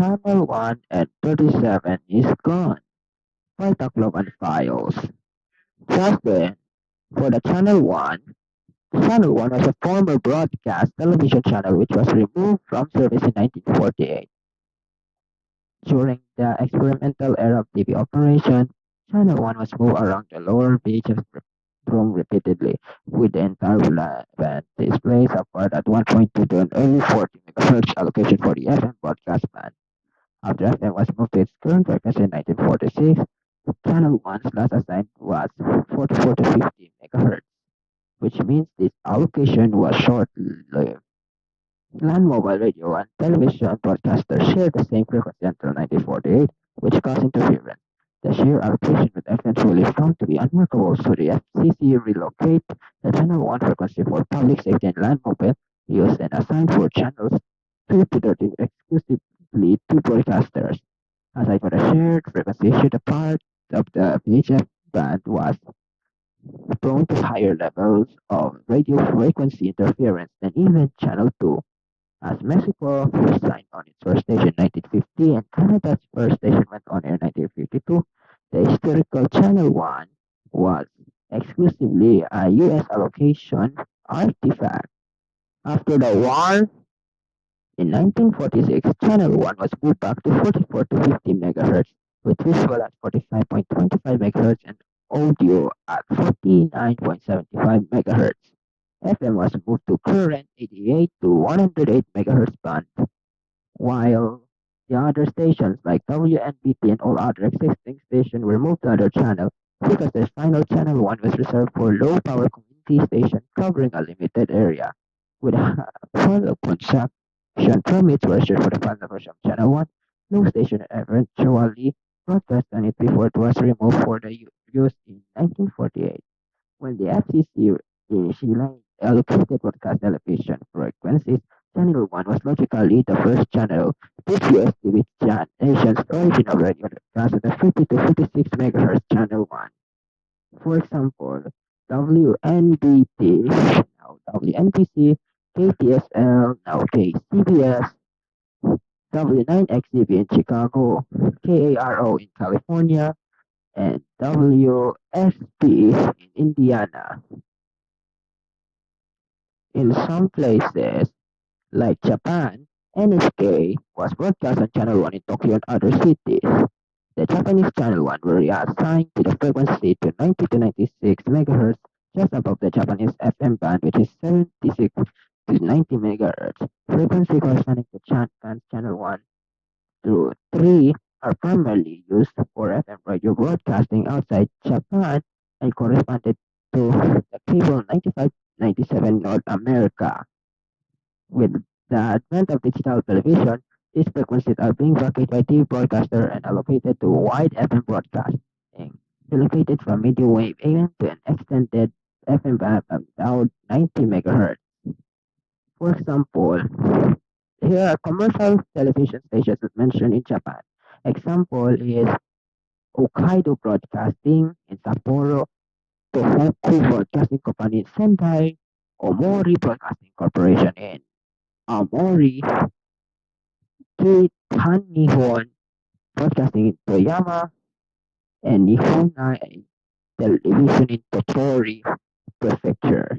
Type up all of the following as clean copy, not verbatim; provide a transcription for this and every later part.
Channel 1 and 37 is gone. Backlog and files. Just then, for the Channel 1 was a former broadcast television channel which was removed from service in 1948. During the experimental era of TV operation, Channel 1 was moved around the lower beaches room repeatedly, with the entire band displays apart at 1.2 to an early 40 MHz allocation for the FM broadcast band. After FM was moved to its current frequency in 1946, Channel 1's last assigned was 44 to 50 MHz, which means this allocation was short-lived. Land mobile radio and television broadcasters shared the same frequency until 1948, which caused interference. The sheer allocation with FM truly found to be unworkable, so the FCC relocated the channel 1 frequency for public safety and land mobile use and assigned 4 channels, 2 to 13 exclusively to broadcasters. Aside from the shared frequency issue, the part of the VHF band was prone to higher levels of radio frequency interference than even channel 2. As Mexico signed on its first station in 1950 and Canada's first station went on air in 1952, the historical Channel 1 was exclusively a U.S. allocation artifact. After the war, in 1946, Channel 1 was moved back to 44 to 50 MHz, with visual at 45.25 MHz and audio at 49.75 MHz. FM was moved to current 88 to 108 MHz band, while the other stations like WNBT and all other existing stations were moved to other channel because the final channel 1 was reserved for low power community station covering a limited area. With a follow consumption permits were issued for the final version of channel 1, no station eventually broadcast on it before it was removed for the use in 1948. When the FCC initially allocated broadcast television frequencies, Channel 1 was logically the first channel. This US TV nation's original radio broadcast at the 50 to 56 MHz Channel 1. For example, WNBT, now WNBC, KTSL, now KCBS, W9XCB in Chicago, KARO in California, and WSP in Indiana. In some places, like Japan, NHK was broadcast on Channel 1 in Tokyo and other cities. The Japanese Channel 1 were reassigned to the frequency to 90 to 96 MHz, just above the Japanese FM band, which is 76 to 90 MHz. Frequency corresponding to Japan's Channel 1 through 3 are primarily used for FM radio broadcasting outside Japan and corresponded to the cable 95-97 North America. With the advent of digital television, these frequencies are being vacated by TV broadcaster and allocated to wide FM broadcasting, relocated from medium wave AM to an extended FM band of about 90 MHz. For example, here are commercial television stations mentioned in Japan. Example is Hokkaido Broadcasting in Sapporo, Tohoku Broadcasting Company in Sendai, Omori Broadcasting Corporation in Aomori, Keitan Nihon Broadcasting in Toyama, and Nihonai Television in Tottori Prefecture.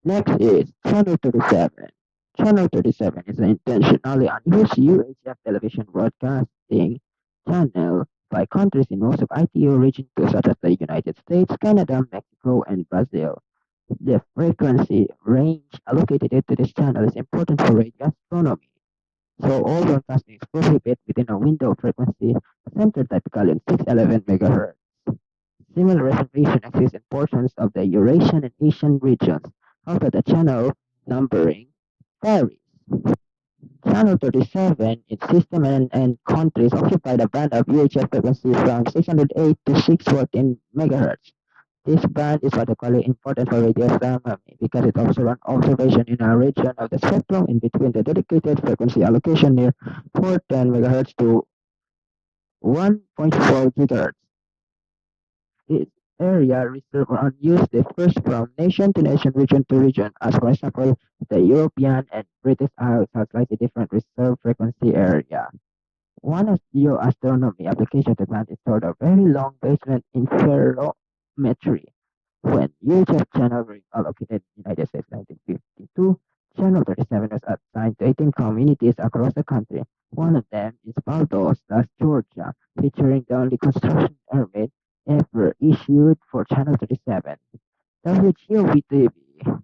Next is Channel 37. Channel 37 is an intentionally unused UHF television broadcasting channel by countries in most of ITO region too, such as the United States, Canada, Mexico, and Brazil. The frequency range allocated to this channel is important for radio astronomy, so all broadcasting is prohibited within a window of frequency centered typically on 611 MHz. Similar reservation exists in portions of the Eurasian and Asian regions, although the channel numbering varies. Channel 37 in system and countries occupy the band of UHF frequency from 608 to 614 MHz. This band is particularly important for radio astronomy because it offers an observation in a region of the spectrum in between the dedicated frequency allocation near 410 MHz to 1.4 GHz. This area reserved or unused differs from nation to nation, region to region, as for example, the European and British Isles have slightly different reserve frequency area. One of geoastronomy applications advantage toward a very long basement interferometry. When UHF channel were allocated in the United States 1952, Channel 37 was assigned to 18 communities across the country. One of them is Valdosta, Georgia, featuring the only construction permit ever issued for Channel 37. WGOV-TV,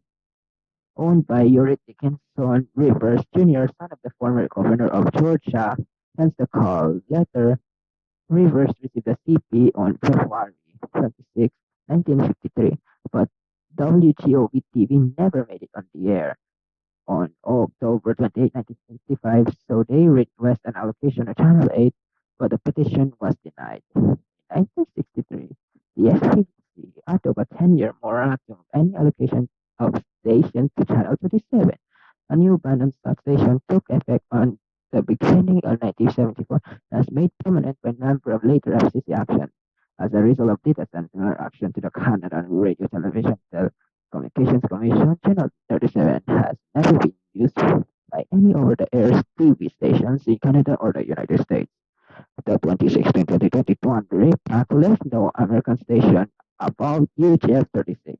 owned by Uri Dickinson Rivers Jr., son of the former governor of Georgia, hence the call letter. Rivers received a CP on February 26, 1953, but WGOV-TV never made it on the air on October 28, 1965, so they request an allocation of Channel 8, but the petition was denied. In 1963, the SPC adopted a 10-year moratorium of any allocation of stations to Channel 37. A new ban on such stations took effect on the beginning of 1974 and was made permanent by a number of later FCC actions. As a result of this and similar action to the Canada Radio Television Communications Commission, Channel 37 has never been used by any over-the-air TV stations in Canada or the United States. The 2016-2021 RIP left no American station above UHF 36.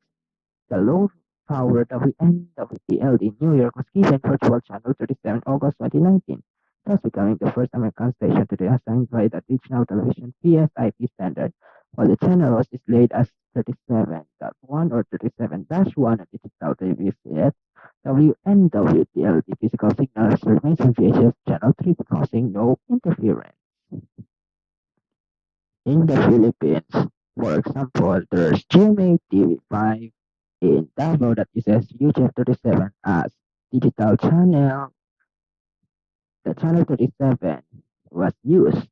The low-power WNWTLD New York was given virtual channel 37 August 2019, thus becoming the first American station to be assigned by the Digital Television PSIP standard, while the channel was displayed as 37.1 or 37-1 on digital TV set. WNWTLD physical signals remains on VHF channel 3, causing no interference. In the Philippines, for example, there's GMA TV5 in Davao that uses UHF-37 as digital channel. The channel 37 was used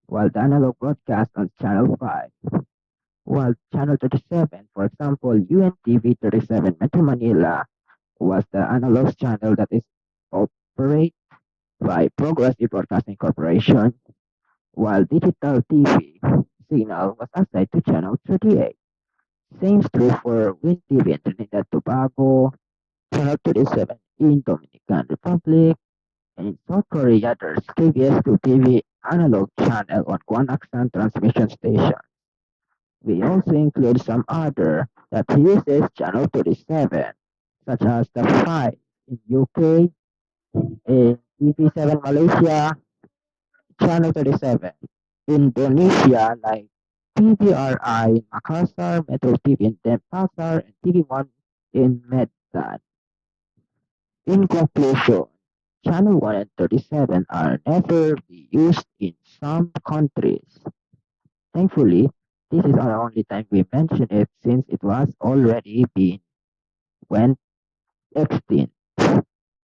while the analog broadcast on channel 5. While channel 37, for example, UNTV 37 Metro Manila was the analog channel that is operated by Progressive Broadcasting Corporation, while digital TV signal was assigned to channel 38. Same is true for Win TV in Trinidad Tobago, channel 37 in Dominican Republic, and in South Korea there's KBS2 TV analog channel on Guanaxan transmission station. We also include some other that uses channel 37, such as the 5 in UK, in TV7 Malaysia, channel 37. Indonesia, like PBRI in Makassar, Metro TV in Denpasar, and TV1 in Medan. In conclusion, Channel 1 and 37 are never be used in some countries. Thankfully, this is our only time we mention it since it was already been went extinct.